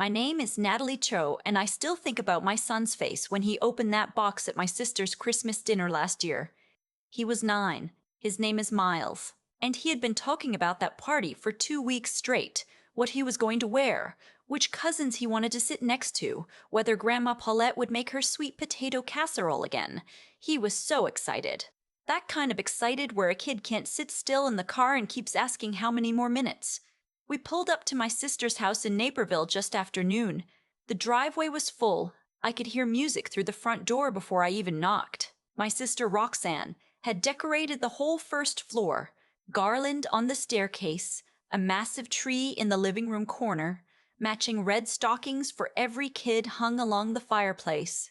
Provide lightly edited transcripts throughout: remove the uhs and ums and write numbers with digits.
My name is Natalie Cho, and I still think about my son's face when he opened that box at my sister's Christmas dinner last year. He was 9. His name is Miles. And he had been talking about that party for 2 weeks straight, what he was going to wear, which cousins he wanted to sit next to, whether Grandma Paulette would make her sweet potato casserole again. He was so excited. That kind of excited where a kid can't sit still in the car and keeps asking how many more minutes. We pulled up to my sister's house in Naperville just after noon. The driveway was full. I could hear music through the front door before I even knocked. My sister Roxanne had decorated the whole first floor, garland on the staircase, a massive tree in the living room corner, matching red stockings for every kid hung along the fireplace.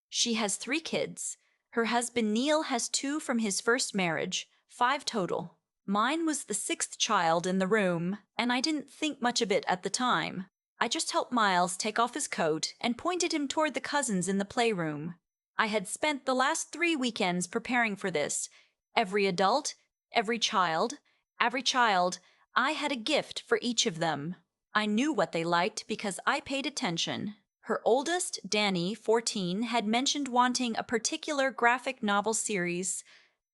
She has 3 kids. Her husband Neil has 2 from his first marriage, 5 total. Mine was the 6th child in the room, and I didn't think much of it at the time. I just helped Miles take off his coat and pointed him toward the cousins in the playroom. I had spent the last 3 weekends preparing for this. Every adult, every child, I had a gift for each of them. I knew what they liked because I paid attention. Her oldest, Danny, 14, had mentioned wanting a particular graphic novel series.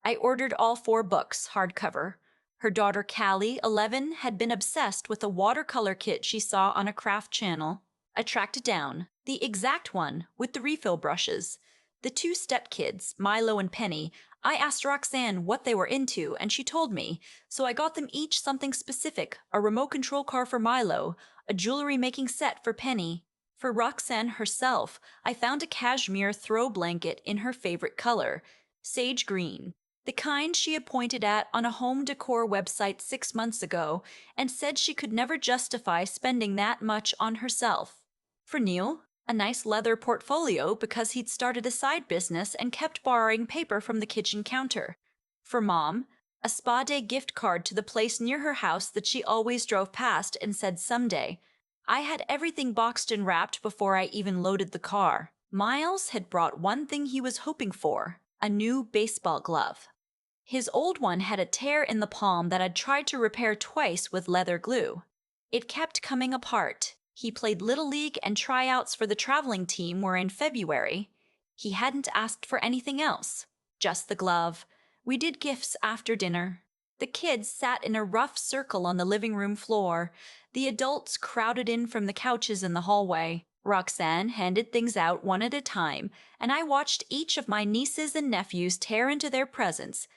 I ordered all 4 books, hardcover. Her daughter Callie, 11, had been obsessed with a watercolor kit she saw on a craft channel. I tracked it down, the exact one, with the refill brushes. The 2 stepkids, Milo and Penny, I asked Roxanne what they were into, and she told me, so I got them each something specific, a remote control car for Milo, a jewelry-making set for Penny. For Roxanne herself, I found a cashmere throw blanket in her favorite color, sage green, the kind she had pointed at on a home decor website 6 months ago and said she could never justify spending that much on herself. For Neil, a nice leather portfolio because he'd started a side business and kept borrowing paper from the kitchen counter. For Mom, a spa day gift card to the place near her house that she always drove past and said someday. I had everything boxed and wrapped before I even loaded the car. Miles had brought one thing he was hoping for, a new baseball glove. His old one had a tear in the palm that I'd tried to repair twice with leather glue. It kept coming apart. He played Little League and tryouts for the traveling team were in February. He hadn't asked for anything else, just the glove. We did gifts after dinner. The kids sat in a rough circle on the living room floor. The adults crowded in from the couches in the hallway. Roxanne handed things out one at a time, and I watched each of my nieces and nephews tear into their presents.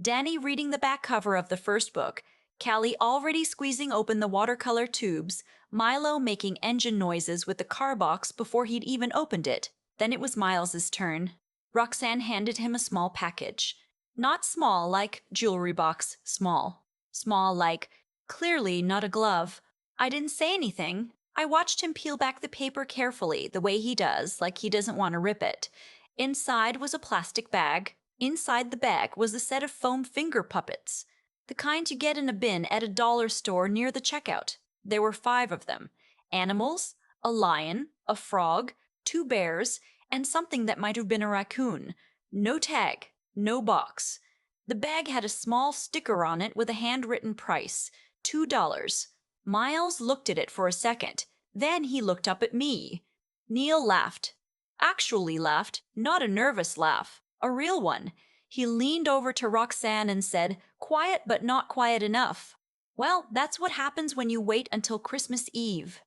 Danny reading the back cover of the first book, Callie already squeezing open the watercolor tubes, Milo making engine noises with the car box before he'd even opened it. Then it was Miles's turn. Roxanne handed him a small package. Not small like jewelry box, small. Small like, clearly not a glove. I didn't say anything. I watched him peel back the paper carefully, the way he does, like he doesn't want to rip it. Inside was a plastic bag. Inside the bag was a set of foam finger puppets, the kind you get in a bin at a dollar store near the checkout. There were 5 of them. Animals, a lion, a frog, 2 bears, and something that might have been a raccoon. No tag, no box. The bag had a small sticker on it with a handwritten price, $2. Miles looked at it for a second. Then he looked up at me. Neil laughed. Actually laughed, not a nervous laugh. A real one. He leaned over to Roxanne and said, "Quiet but not quiet enough." Well, that's what happens when you wait until Christmas Eve.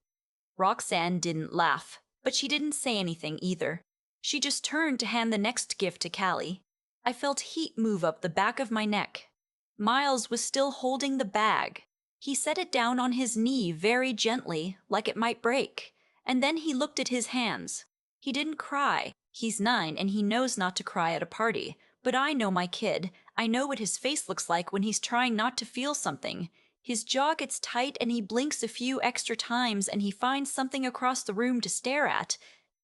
Roxanne didn't laugh, but she didn't say anything either. She just turned to hand the next gift to Callie. I felt heat move up the back of my neck. Miles was still holding the bag. He set it down on his knee very gently, like it might break, and then he looked at his hands. He didn't cry. He's 9 and he knows not to cry at a party. But I know my kid. I know what his face looks like when he's trying not to feel something. His jaw gets tight and he blinks a few extra times and he finds something across the room to stare at.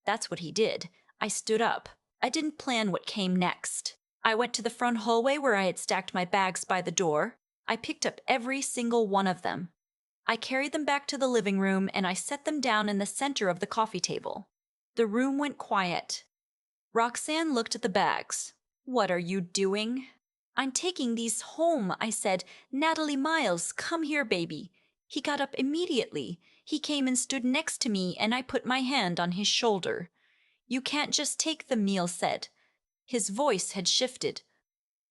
That's what he did. I stood up. I didn't plan what came next. I went to the front hallway where I had stacked my bags by the door. I picked up every single one of them. I carried them back to the living room and I set them down in the center of the coffee table. The room went quiet. Roxanne looked at the bags. "What are you doing?" "I'm taking these home," I said. "Natalie, Miles, come here, baby." He got up immediately. He came and stood next to me, and I put my hand on his shoulder. "You can't just take them," Neil said. His voice had shifted.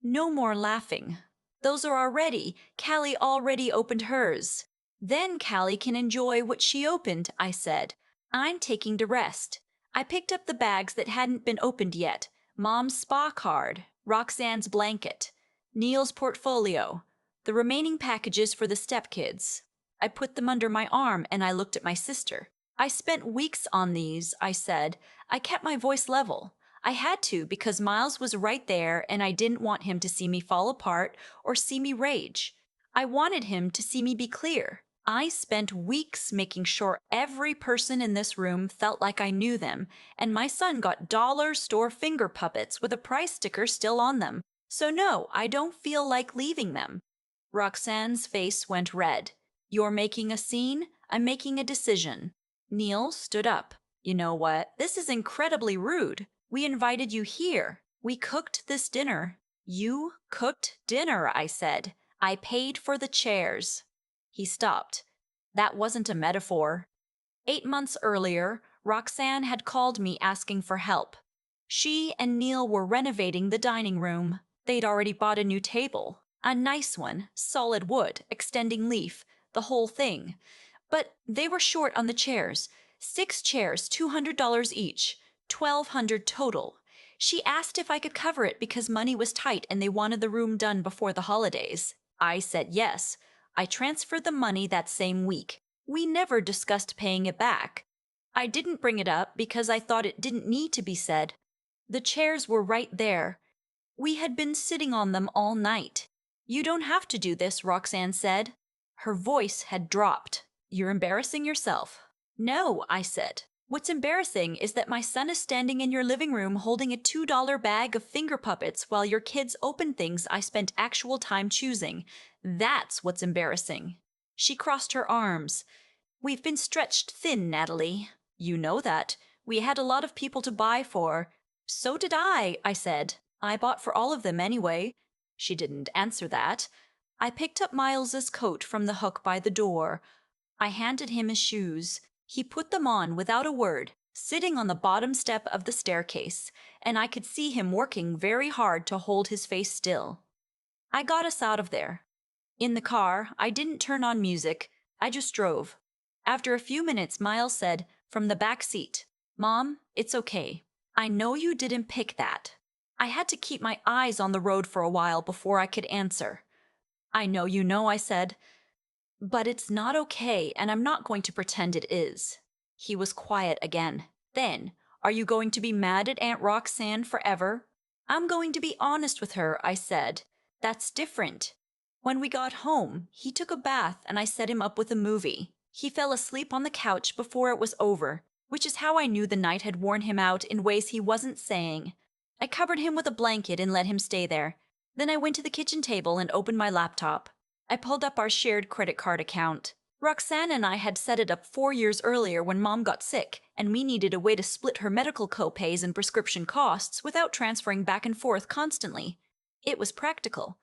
"No more laughing. Those are already. Callie already opened hers. Then Callie can enjoy what she opened," I said. "I'm taking the rest." I picked up the bags that hadn't been opened yet. Mom's spa card, Roxanne's blanket, Neil's portfolio, the remaining packages for the stepkids. I put them under my arm and I looked at my sister. "I spent weeks on these," I said. I kept my voice level. I had to because Miles was right there and I didn't want him to see me fall apart or see me rage. I wanted him to see me be clear. I spent weeks making sure every person in this room felt like I knew them, and my son got dollar store finger puppets with a price sticker still on them. So no, I don't feel like leaving them. Roxanne's face went red. "You're making a scene? I'm making a decision." Neil stood up. "You know what? This is incredibly rude. We invited you here. We cooked this dinner." "You cooked dinner," I said. "I paid for the chairs." He stopped. That wasn't a metaphor. 8 months earlier, Roxanne had called me asking for help. She and Neil were renovating the dining room. They'd already bought a new table. A nice one, solid wood, extending leaf, the whole thing. But they were short on the chairs. 6 chairs, $200 each, $1,200 total. She asked if I could cover it because money was tight and they wanted the room done before the holidays. I said yes. I transferred the money that same week. We never discussed paying it back. I didn't bring it up because I thought it didn't need to be said. The chairs were right there. We had been sitting on them all night. "You don't have to do this," Roxanne said. Her voice had dropped. "You're embarrassing yourself." "No," I said. "What's embarrassing is that my son is standing in your living room holding a $2 bag of finger puppets while your kids open things I spent actual time choosing. That's what's embarrassing." She crossed her arms. "We've been stretched thin, Natalie. You know that. We had a lot of people to buy for." "So did I said. "I bought for all of them anyway." She didn't answer that. I picked up Miles's coat from the hook by the door. I handed him his shoes. He put them on without a word, sitting on the bottom step of the staircase, and I could see him working very hard to hold his face still. I got us out of there. In the car, I didn't turn on music. I just drove. After a few minutes, Miles said, from the back seat, "Mom, it's okay. I know you didn't pick that." I had to keep my eyes on the road for a while before I could answer. "I know you know," I said. "But it's not okay, and I'm not going to pretend it is." He was quiet again. Then, "Are you going to be mad at Aunt Roxanne forever?" "I'm going to be honest with her," I said. "That's different." When we got home, he took a bath and I set him up with a movie. He fell asleep on the couch before it was over, which is how I knew the night had worn him out in ways he wasn't saying. I covered him with a blanket and let him stay there. Then I went to the kitchen table and opened my laptop. I pulled up our shared credit card account. Roxanne and I had set it up 4 years earlier when Mom got sick, and we needed a way to split her medical co-pays and prescription costs without transferring back and forth constantly. It was practical.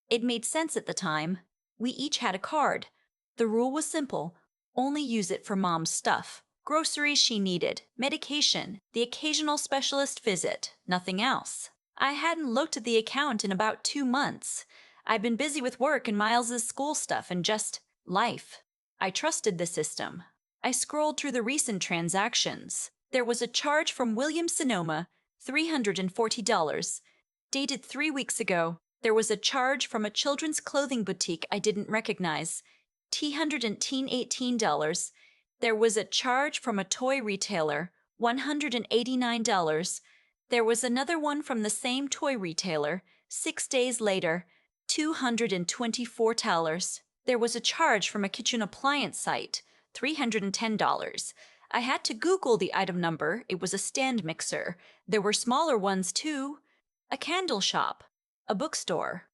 It made sense at the time. We each had a card. The rule was simple: only use it for Mom's stuff. Groceries she needed, medication, the occasional specialist visit, nothing else. I hadn't looked at the account in about 2 months. I'd been busy with work and Miles's school stuff and just life. I trusted the system. I scrolled through the recent transactions. There was a charge from William Sonoma, $340, dated 3 weeks ago. There was a charge from a children's clothing boutique I didn't recognize, $118. There was a charge from a toy retailer, $189. There was another one from the same toy retailer, 6 days later, $224. There was a charge from a kitchen appliance site, $310. I had to Google the item number. It was a stand mixer. There were smaller ones too. A candle shop, a bookstore,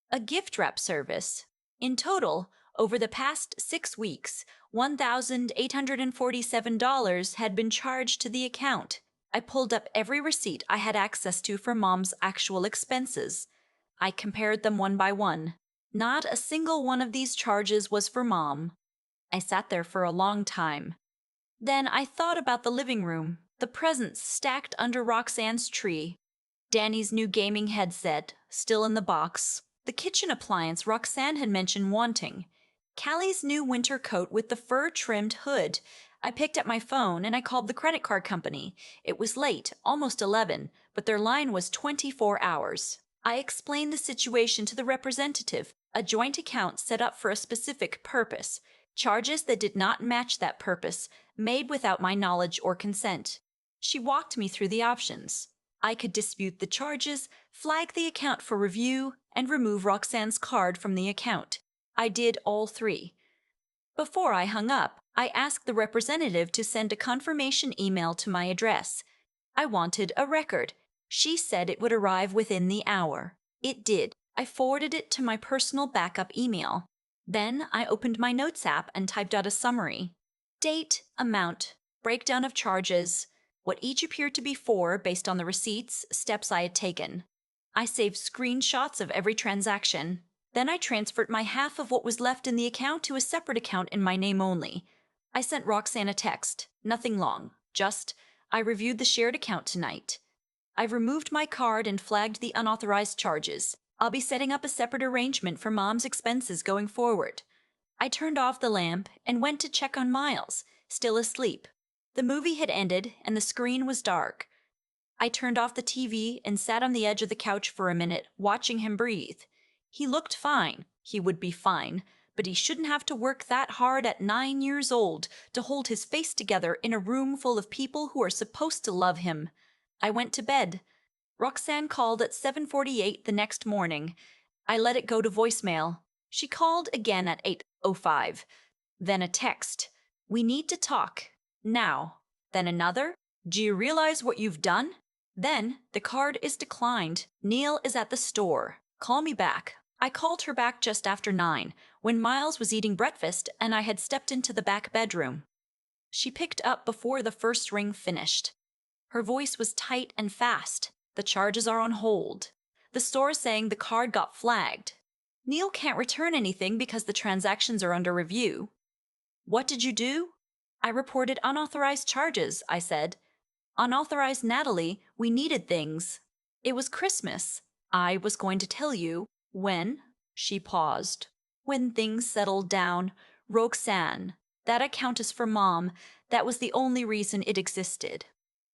a gift wrap service. In total, over the past 6 weeks, $1,847 had been charged to the account. I pulled up every receipt I had access to for Mom's actual expenses. I compared them one by one. Not a single one of these charges was for Mom. I sat there for a long time. Then I thought about the living room, the presents stacked under Roxanne's tree, Danny's new gaming headset, still in the box, the kitchen appliance Roxanne had mentioned wanting, Callie's new winter coat with the fur-trimmed hood. I picked up my phone and I called the credit card company. It was late, almost 11, but their line was 24 hours. I explained the situation to the representative, a joint account set up for a specific purpose, charges that did not match that purpose, made without my knowledge or consent. She walked me through the options. I could dispute the charges, flag the account for review, and remove Roxanne's card from the account. I did all three. Before I hung up, I asked the representative to send a confirmation email to my address. I wanted a record. She said it would arrive within the hour. It did. I forwarded it to my personal backup email. Then I opened my notes app and typed out a summary. Date, amount, breakdown of charges, what each appeared to be for based on the receipts, steps I had taken. I saved screenshots of every transaction. Then I transferred my half of what was left in the account to a separate account in my name only. I sent Roxanne a text, nothing long, just, I reviewed the shared account tonight. I've removed my card and flagged the unauthorized charges. I'll be setting up a separate arrangement for Mom's expenses going forward. I turned off the lamp and went to check on Miles, still asleep. The movie had ended and the screen was dark. I turned off the TV and sat on the edge of the couch for a minute, watching him breathe. He looked fine. He would be fine, but he shouldn't have to work that hard at 9 years old to hold his face together in a room full of people who are supposed to love him. I went to bed. Roxanne called at 7:48 the next morning. I let it go to voicemail. She called again at 8:05. Then a text. We need to talk. Now. Then another. Do you realize what you've done? Then, the card is declined. Neil is at the store. Call me back. I called her back just after 9, when Miles was eating breakfast and I had stepped into the back bedroom. She picked up before the first ring finished. Her voice was tight and fast. The charges are on hold. The store saying the card got flagged. Neil can't return anything because the transactions are under review. What did you do? I reported unauthorized charges, I said. Unauthorized Natalie, we needed things. It was Christmas. I was going to tell you. When? She paused. When things settled down. Roxanne. That account is for Mom. That was the only reason it existed.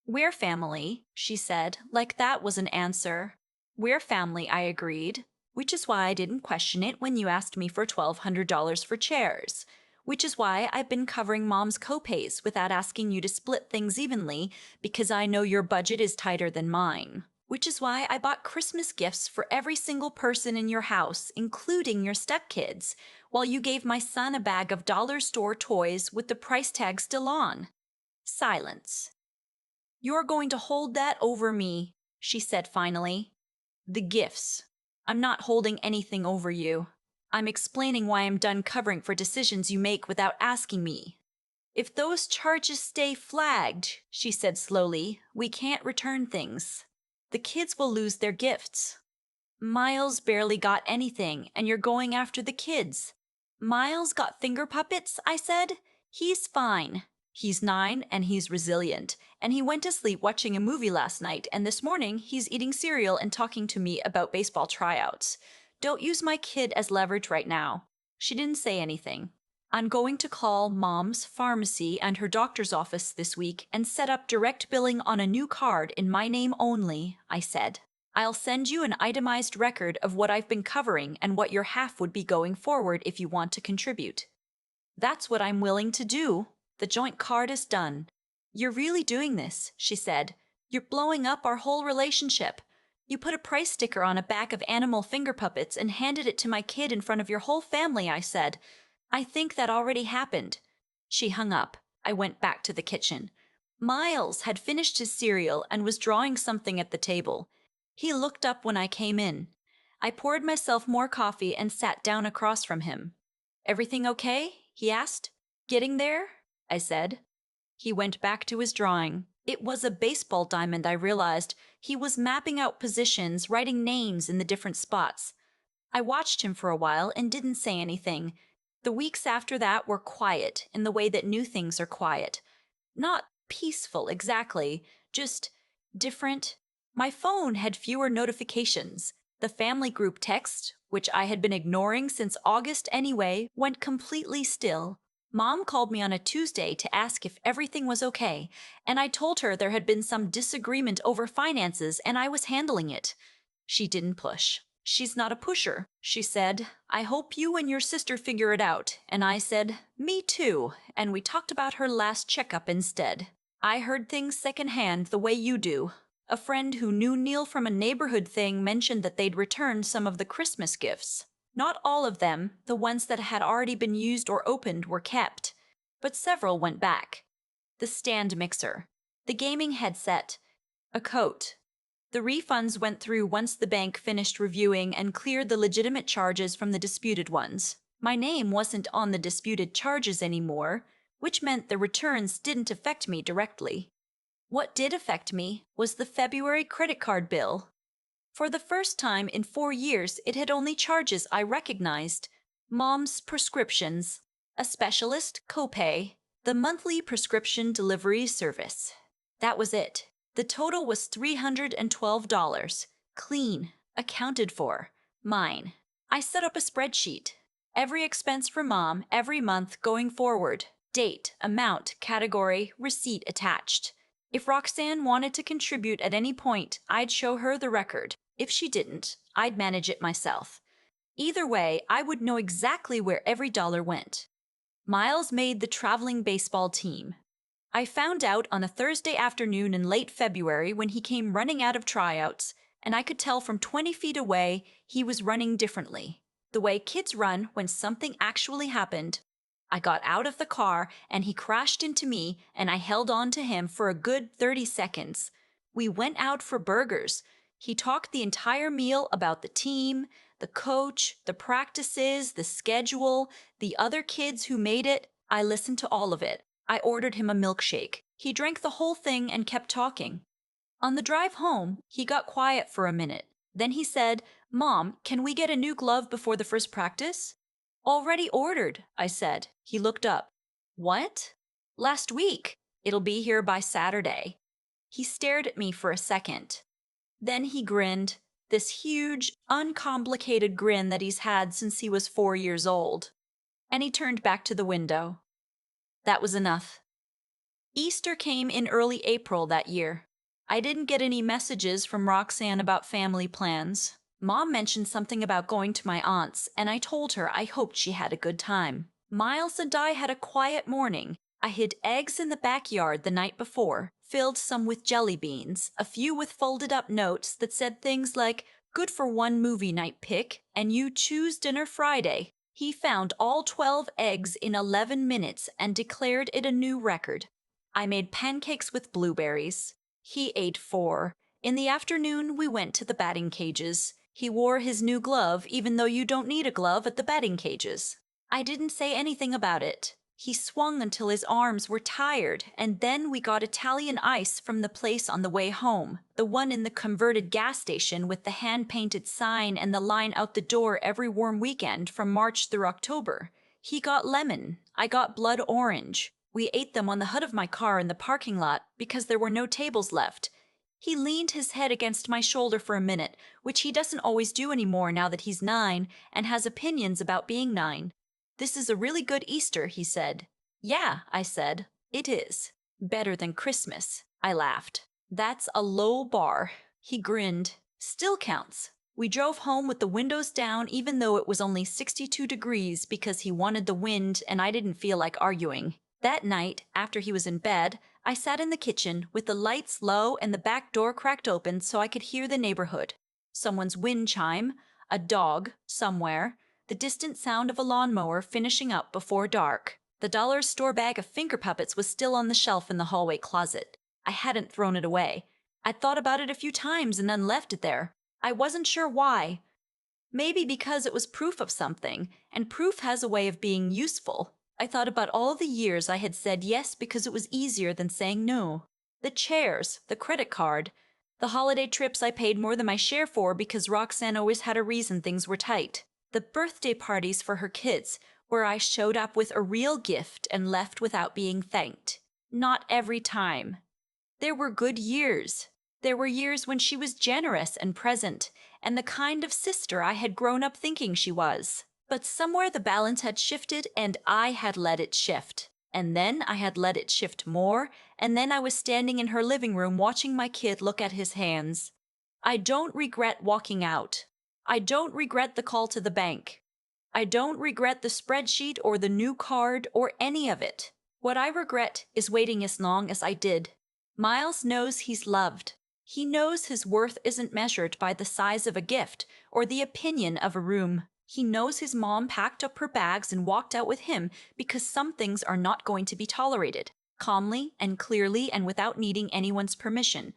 We're family, she said, like that was an answer. We're family, I agreed, which is why I didn't question it when you asked me for $1,200 for chairs, which is why I've been covering Mom's copays without asking you to split things evenly because I know your budget is tighter than mine, which is why I bought Christmas gifts for every single person in your house, including your stepkids, while you gave my son a bag of dollar store toys with the price tag still on. Silence. You're going to hold that over me, she said finally. The gifts. I'm not holding anything over you. I'm explaining why I'm done covering for decisions you make without asking me. If those charges stay flagged, she said slowly, we can't return things. The kids will lose their gifts. Miles barely got anything, and you're going after the kids. Miles got finger puppets, I said. He's fine. He's 9 and he's resilient, and he went to sleep watching a movie last night, and this morning he's eating cereal and talking to me about baseball tryouts. Don't use my kid as leverage right now. She didn't say anything. I'm going to call Mom's pharmacy and her doctor's office this week and set up direct billing on a new card in my name only, I said. I'll send you an itemized record of what I've been covering and what your half would be going forward if you want to contribute. That's what I'm willing to do. The joint card is done. You're really doing this, she said. You're blowing up our whole relationship. You put a price sticker on a bag of animal finger puppets and handed it to my kid in front of your whole family, I said. I think that already happened. She hung up. I went back to the kitchen. Miles had finished his cereal and was drawing something at the table. He looked up when I came in. I poured myself more coffee and sat down across from him. Everything okay? He asked. Getting there? I said. He went back to his drawing. It was a baseball diamond, I realized. He was mapping out positions, writing names in the different spots. I watched him for a while and didn't say anything. The weeks after that were quiet in the way that new things are quiet. Not peaceful exactly, just different. My phone had fewer notifications. The family group text, which I had been ignoring since August anyway, went completely still. Mom called me on a Tuesday to ask if everything was okay, and I told her there had been some disagreement over finances and I was handling it. She didn't push. She's not a pusher. She said, I hope you and your sister figure it out. And I said, me too. And we talked about her last checkup instead. I heard things secondhand the way you do. A friend who knew Neil from a neighborhood thing mentioned that they'd returned some of the Christmas gifts. Not all of them, the ones that had already been used or opened, were kept. But several went back. The stand mixer, the gaming headset, a coat. The refunds went through once the bank finished reviewing and cleared the legitimate charges from the disputed ones. My name wasn't on the disputed charges anymore, which meant the returns didn't affect me directly. What did affect me was the February credit card bill. For the first time in 4 years, it had only charges I recognized. Mom's prescriptions, a specialist copay, the monthly prescription delivery service. That was it. The total was $312. Clean. Accounted for. Mine. I set up a spreadsheet. Every expense for Mom, every month going forward. Date, amount, category, receipt attached. If Roxanne wanted to contribute at any point, I'd show her the record. If she didn't, I'd manage it myself. Either way, I would know exactly where every dollar went. Miles made the traveling baseball team. I found out on a Thursday afternoon in late February when he came running out of tryouts, and I could tell from 20 feet away he was running differently. The way kids run when something actually happened. I got out of the car and he crashed into me and I held on to him for a good 30 seconds. We went out for burgers. He talked the entire meal about the team, the coach, the practices, the schedule, the other kids who made it. I listened to all of it. I ordered him a milkshake. He drank the whole thing and kept talking. On the drive home, he got quiet for a minute. Then he said, Mom, can we get a new glove before the first practice? Already ordered, I said. He looked up. What? Last week. It'll be here by Saturday. He stared at me for a second. Then he grinned, this huge, uncomplicated grin that he's had since he was 4 years old. And he turned back to the window. That was enough. Easter came in early April that year. I didn't get any messages from Roxanne about family plans. Mom mentioned something about going to my aunt's, and I told her I hoped she had a good time. Miles and I had a quiet morning. I hid eggs in the backyard the night before, filled some with jelly beans, a few with folded-up notes that said things like, good for one movie night pick, and you choose dinner Friday. He found all 12 eggs in 11 minutes and declared it a new record. I made pancakes with blueberries. He ate 4. In the afternoon, we went to the batting cages. He wore his new glove, even though you don't need a glove at the batting cages. I didn't say anything about it. He swung until his arms were tired, and then we got Italian ice from the place on the way home, the one in the converted gas station with the hand-painted sign and the line out the door every warm weekend from March through October. He got lemon. I got blood orange. We ate them on the hood of my car in the parking lot because there were no tables left. He leaned his head against my shoulder for a minute, which he doesn't always do anymore now that he's 9 and has opinions about being 9. This is a really good Easter, he said. Yeah, I said. It is. Better than Christmas. I laughed. That's a low bar. He grinned. Still counts. We drove home with the windows down even though it was only 62 degrees because he wanted the wind and I didn't feel like arguing. That night, after he was in bed, I sat in the kitchen with the lights low and the back door cracked open so I could hear the neighborhood. Someone's wind chime, a dog, somewhere, the distant sound of a lawnmower finishing up before dark. The dollar store bag of finger puppets was still on the shelf in the hallway closet. I hadn't thrown it away. I'd thought about it a few times and then left it there. I wasn't sure why. Maybe because it was proof of something, and proof has a way of being useful. I thought about all the years I had said yes because it was easier than saying no. The chairs, the credit card, the holiday trips I paid more than my share for because Roxanne always had a reason things were tight. The birthday parties for her kids, where I showed up with a real gift and left without being thanked. Not every time. There were good years. There were years when she was generous and present, and the kind of sister I had grown up thinking she was. But somewhere the balance had shifted, and I had let it shift. And then I had let it shift more, and then I was standing in her living room watching my kid look at his hands. I don't regret walking out. I don't regret the call to the bank. I don't regret the spreadsheet or the new card or any of it. What I regret is waiting as long as I did. Miles knows he's loved. He knows his worth isn't measured by the size of a gift or the opinion of a room. He knows his mom packed up her bags and walked out with him because some things are not going to be tolerated, calmly and clearly and without needing anyone's permission.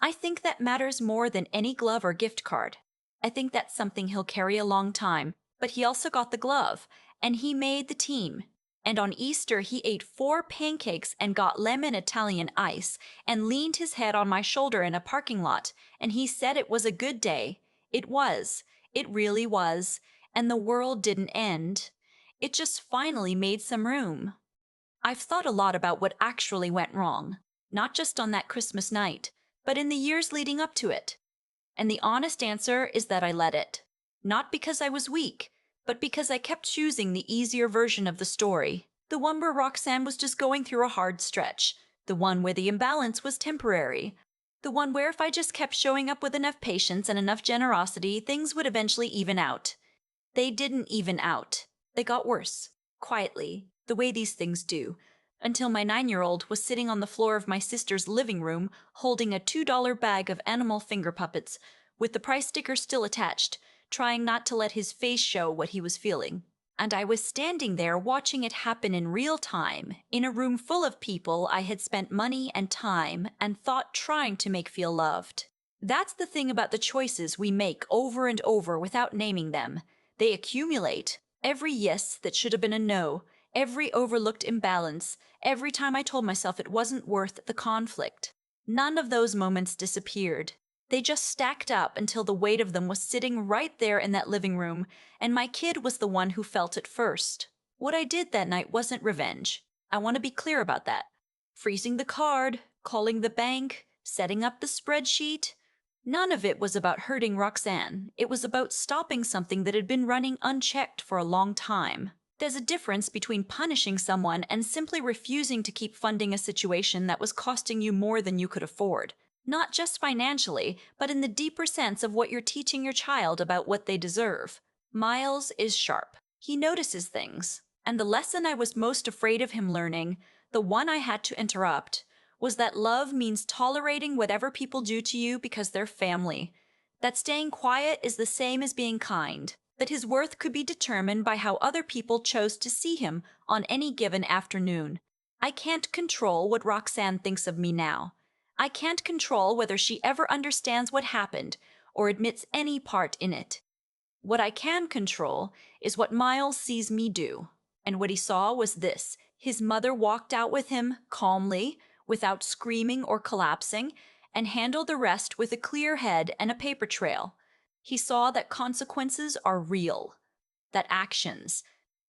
I think that matters more than any glove or gift card. I think that's something he'll carry a long time, but he also got the glove, and he made the team. And on Easter, he ate 4 pancakes and got lemon Italian ice and leaned his head on my shoulder in a parking lot, and he said it was a good day. It was. It really was. And the world didn't end. It just finally made some room. I've thought a lot about what actually went wrong, not just on that Christmas night, but in the years leading up to it. And the honest answer is that I let it. Not because I was weak, but because I kept choosing the easier version of the story, the one where Roxanne was just going through a hard stretch, the one where the imbalance was temporary, the one where if I just kept showing up with enough patience and enough generosity, things would eventually even out. They didn't even out. They got worse, quietly, the way these things do, until my 9-year-old was sitting on the floor of my sister's living room holding a $2 bag of animal finger puppets, with the price sticker still attached, trying not to let his face show what he was feeling. And I was standing there watching it happen in real time, in a room full of people I had spent money and time and thought trying to make feel loved. That's the thing about the choices we make over and over without naming them. They accumulate. Every yes that should have been a no, every overlooked imbalance, every time I told myself it wasn't worth the conflict. None of those moments disappeared. They just stacked up until the weight of them was sitting right there in that living room, and my kid was the one who felt it first. What I did that night wasn't revenge. I want to be clear about that. Freezing the card, calling the bank, setting up the spreadsheet. None of it was about hurting Roxanne. It was about stopping something that had been running unchecked for a long time. There's a difference between punishing someone and simply refusing to keep funding a situation that was costing you more than you could afford. Not just financially, but in the deeper sense of what you're teaching your child about what they deserve. Miles is sharp. He notices things. And the lesson I was most afraid of him learning, the one I had to interrupt, was that love means tolerating whatever people do to you because they're family. That staying quiet is the same as being kind. That his worth could be determined by how other people chose to see him on any given afternoon. I can't control what Roxanne thinks of me now. I can't control whether she ever understands what happened or admits any part in it. What I can control is what Miles sees me do. And what he saw was this. His mother walked out with him calmly, without screaming or collapsing, and handled the rest with a clear head and a paper trail. He saw that consequences are real. That actions,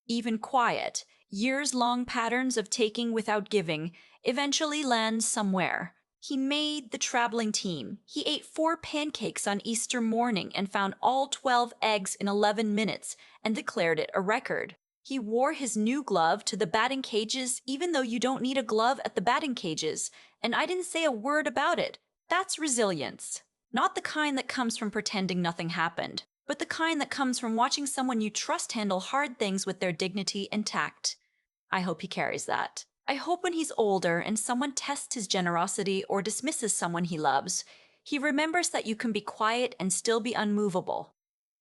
even quiet, years-long patterns of taking without giving, eventually land somewhere. He made the traveling team. He ate 4 pancakes on Easter morning and found all 12 eggs in 11 minutes and declared it a record. He wore his new glove to the batting cages even though you don't need a glove at the batting cages, and I didn't say a word about it. That's resilience. Not the kind that comes from pretending nothing happened, but the kind that comes from watching someone you trust handle hard things with their dignity intact. I hope he carries that. I hope when he's older and someone tests his generosity or dismisses someone he loves, he remembers that you can be quiet and still be unmovable.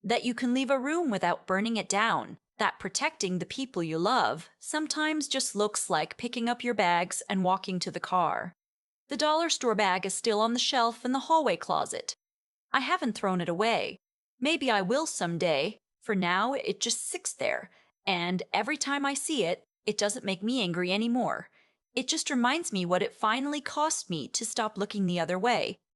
That you can leave a room without burning it down. That protecting the people you love sometimes just looks like picking up your bags and walking to the car. The dollar store bag is still on the shelf in the hallway closet. I haven't thrown it away. Maybe I will someday. For now, it just sits there, and every time I see it, it doesn't make me angry anymore. It just reminds me what it finally cost me to stop looking the other way.